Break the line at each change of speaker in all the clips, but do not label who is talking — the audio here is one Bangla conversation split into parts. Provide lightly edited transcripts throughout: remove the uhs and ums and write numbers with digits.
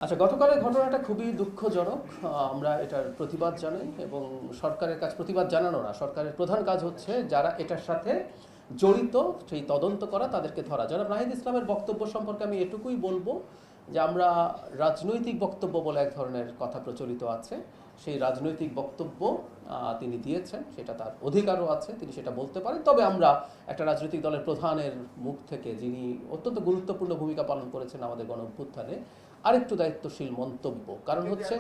আচ্ছা, গতকালের ঘটনাটা খুবই দুঃখজনক। আমরা এটার প্রতিবাদ জানাই এবং সরকারের কাছে প্রতিবাদ জানানো না, সরকারের প্রধান কাজ হচ্ছে যারা এটার সাথে জড়িত সেই তদন্ত করা, তাদেরকে ধরা। জনাব নাহিদ ইসলামের বক্তব্য সম্পর্কে আমি এটুকুই বলবো যে আমরা রাজনৈতিক বক্তব্য বলে এক ধরনের কথা প্রচলিত আছে, সেই রাজনৈতিক বক্তব্য তিনি দিয়েছেন, সেটা তার অধিকারও আছে, তিনি সেটা বলতে পারেন। তবে আমরা একটা রাজনৈতিক দলের প্রধানের মুখ থেকে, যিনি অত্যন্ত গুরুত্বপূর্ণ ভূমিকা পালন করেছেন আমাদের গণ অভ্যুত্থানে, আরেকটু দায়িত্বশীল মন্তব্য। কারণ হচ্ছে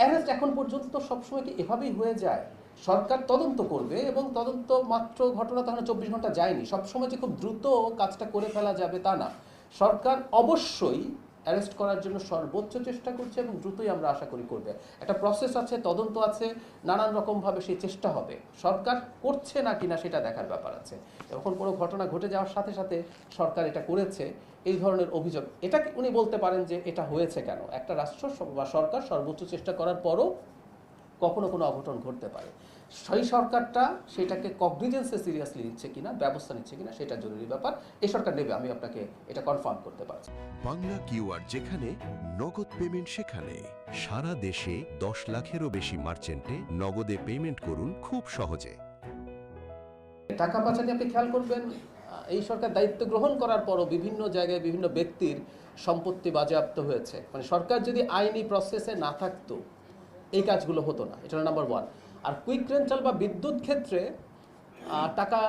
অ্যারেস্ট এখন পর্যন্ত সবসময় কি এভাবেই হয়ে যায়? সরকার তদন্ত করবে এবং তদন্ত মাত্র ঘটনা তখন 24 ঘন্টা যায়নি, সবসময় যে খুব দ্রুত কাজটা করে ফেলা যাবে তা না। সরকার অবশ্যই অ্যারেস্ট করার জন্য সর্বোচ্চ চেষ্টা করছে এবং দ্রুতই আমরা আশা করি করবে। একটা প্রসেস আছে, তদন্ত আছে, নানান রকমভাবে সেই চেষ্টা হবে। সরকার করছে না কিনা সেটা দেখার ব্যাপার আছে। এখন কোনো ঘটনা ঘটে যাওয়ার সাথে সাথে সরকার এটা করেছে, এই ধরনের অভিযোগ, এটা উনি বলতে পারেন যে এটা হয়েছে কেন। একটা রাষ্ট্র বা সরকার সর্বোচ্চ চেষ্টা করার পরও কখনো কোনো অঘটন ঘটতে পারে। সেই সরকারটা সেটাকে কগনিজেন্সে সিরিয়াসলি নিচ্ছে কিনা, ব্যবস্থা নিচ্ছে কিনা, সেটা জরুরি ব্যাপার। এই সরকার নেবে, আমি আপনাকে এটা কনফার্ম করতে পারছি।
বাংলা কিউআর যেখানে নগদ পেমেন্ট সেখানে সারা দেশে 10 লাখেরও বেশি মার্চেন্টে নগদে পেমেন্ট করুন খুব সহজে।
টাকা পাচারে আপনি খেয়াল করবেন, এই সরকার দায়িত্ব গ্রহণ করার পরও বিভিন্ন জায়গায় বিভিন্ন ব্যক্তির সম্পত্তি বাজেয়াপ্ত হয়েছে। মানে সরকার যদি আইনি প্রসেসে না থাকতো এই কাজগুলো হতো না, এটা নাম্বার ওয়ান। আর কুইক রেন্টাল বা বিদ্যুৎ ক্ষেত্রে টাকা,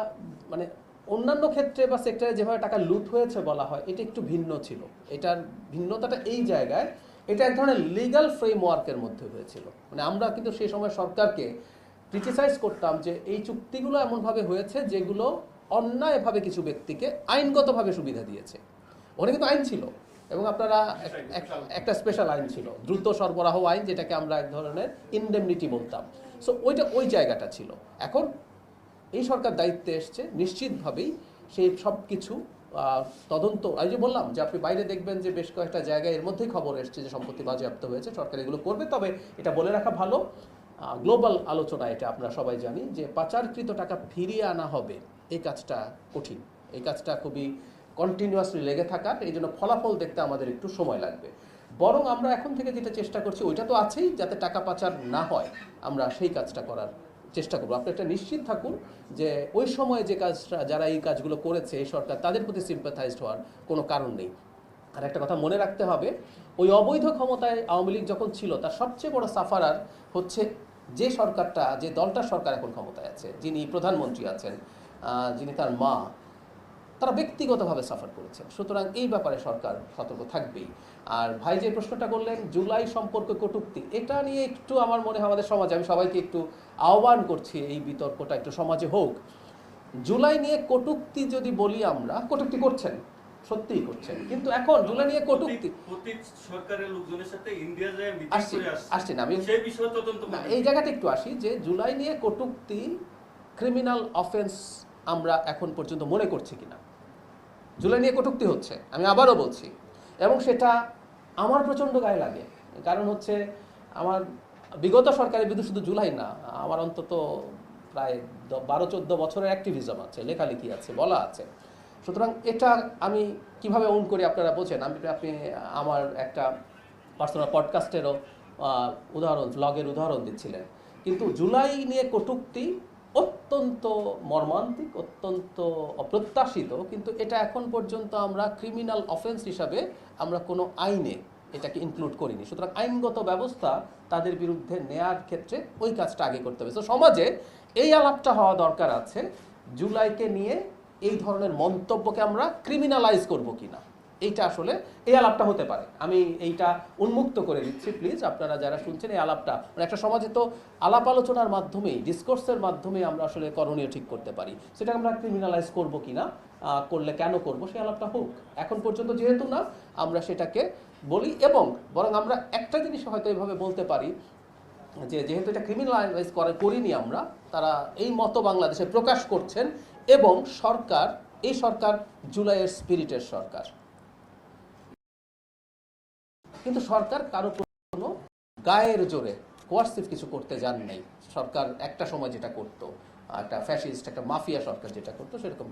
মানে অন্যান্য ক্ষেত্রে বা সেক্টরে যেভাবে টাকা লুট হয়েছে বলা হয়, এটা একটু ভিন্ন ছিল। এটার ভিন্নতাটা এই জায়গায়, এটা এক ধরনের লিগ্যাল ফ্রেমওয়ার্কের মধ্যে হয়েছিল। মানে আমরা কিন্তু সেই সময় সরকারকে ক্রিটিসাইজ করতাম যে এই চুক্তিগুলো এমনভাবে হয়েছে যেগুলো অন্যায়ভাবে কিছু ব্যক্তিকে আইনগতভাবে সুবিধা দিয়েছে। ওখানে কিন্তু আইন ছিল এবং আপনারা একটা স্পেশাল আইন ছিল, দ্রুত সরবরাহ আইন, যেটাকে আমরা এক ধরনের ইনডেমনিটি বলতাম। সো ওইটা ওই জায়গাটা ছিল। এখন এই সরকার দায়িত্বে এসছে, নিশ্চিতভাবেই সেই সব কিছু তদন্ত, আমি যে বললাম যে আপনি বাইরে দেখবেন যে বেশ কয়েকটা জায়গায় এর মধ্যেই খবর এসছে যে সম্পত্তি বাজেয়াপ্ত হয়েছে, সরকার এগুলো করবে। তবে এটা বলে রাখা ভালো, গ্লোবাল আলোচনা এটা আমরা সবাই জানি যে পাচারকৃত টাকা ফিরিয়ে আনা হবে, এই কাজটা কঠিন, এই কাজটা খুবই কন্টিনিউয়াসলি লেগে থাকার, এই জন্য ফলাফল দেখতে আমাদের একটু সময় লাগবে। বরং আমরা এখন থেকে যেটা চেষ্টা করছি, ওইটা তো আছেই, যাতে টাকা পাচার না হয় আমরা সেই কাজটা করার চেষ্টা করবো। আপনি একটা নিশ্চিত থাকুন যে ওই সময়ে যে কাজটা, যারা এই কাজগুলো করেছে এই সরকার, তাদের প্রতি সিম্প্যাথাইজড হওয়ার কোনো কারণ নেই। আর একটা কথা মনে রাখতে হবে, ওই অবৈধ ক্ষমতায় আওয়ামী লীগ যখন ছিল, তার সবচেয়ে বড় সাফারার হচ্ছে যে সরকারটা, যে দলটার সরকার এখন ক্ষমতায় আছে, যিনি প্রধানমন্ত্রী আছেন, যিনি তার মা, তারা ব্যক্তিগতভাবে সাফার করেছেন। সুতরাং এই ব্যাপারে সরকার সতর্ক থাকবেই। আর ভাই যে প্রশ্নটা করলেন জুলাই সম্পর্কে কটূক্তি, এটা নিয়ে একটু আমার মনে হয় আমাদের সমাজে, আমি সবাইকে একটু আহ্বান করছি এই বিতর্কটা একটু সমাজে হোক। জুলাই নিয়ে কটূক্তি যদি বলি, আমরা কটূক্তি করছেন, সত্যিই করছেন, কিন্তু এখন জুলাই নিয়ে কটূক্তি
সরকারের লোকজনের সাথে ইন্ডিয়া যায় মিটিং করে
আসছে না, আমি
সেই বিষয়ে তদন্ত
এই জায়গাটা একটু আসি যে জুলাই নিয়ে কটূক্তি ক্রিমিনাল অফেন্স আমরা এখন পর্যন্ত মনে করছি কিনা। জুলাই নিয়ে কটূক্তি হচ্ছে, আমি আবারও বলছি, এবং সেটা আমার প্রচণ্ড গায়ে লাগে। কারণ হচ্ছে আমার বিগত সরকারের বিরুদ্ধে শুধু জুলাই না, আমার অন্তত প্রায় 12-14 বছরের অ্যাক্টিভিজম আছে, লেখালেখি আছে, বলা আছে। সুতরাং এটা আমি কিভাবে ওন করি আপনারা বোঝেন। আপনি আমার একটা পার্সোনাল পডকাস্টেরও উদাহরণ, ব্লগের উদাহরণ দিচ্ছিলেন। কিন্তু জুলাই নিয়ে কটূক্তি অত্যন্ত মর্মান্তিক, অত্যন্ত অপ্রত্যাশিত, কিন্তু এটা এখন পর্যন্ত আমরা ক্রিমিনাল অফেন্স হিসাবে আমরা কোনো আইনে এটাকে ইনক্লুড করিনি। সুতরাং আইনগত ব্যবস্থা তাদের বিরুদ্ধে নেয়ার ক্ষেত্রে ওই কাজটা আগে করতে হবে। তো সমাজে এই আলাপটা হওয়া দরকার আছে, জুলাইকে নিয়ে এই ধরনের মন্তব্যকে আমরা ক্রিমিনালাইজ করব কিনা, এইটা আসলে এই আলাপটা হতে পারে। আমি এইটা উন্মুক্ত করে দিচ্ছি, প্লিজ আপনারা যারা শুনছেন, এই আলাপটা, মানে একটা সমাজে তো আলাপ আলোচনার মাধ্যমেই, ডিসকোর্সের মাধ্যমে আমরা আসলে করণীয় ঠিক করতে পারি। সেটা আমরা ক্রিমিনালাইজ করব কিনা, করলে কেন করব, সেই আলাপটা হোক। এখন পর্যন্ত যেহেতু না, আমরা সেটাকে বলি। এবং বরং আমরা একটা জিনিস হয়তো এইভাবে বলতে পারি যে যেহেতু এটা ক্রিমিনালাইজ করিনি আমরা, তারা এই মতো বাংলাদেশে প্রকাশ করছেন, এবং সরকার, এই সরকার জুলাইয়ের স্পিরিটের সরকার, কিন্তু সরকার কারো কোনো গায়ের জোরে কোয়ার্সিভ কিছু করতে যান নাই। সরকার একটা সময় যেটা করতো, একটা ফ্যাসিস্ট, একটা মাফিয়া সরকার যেটা করতো, সেরকম কিছু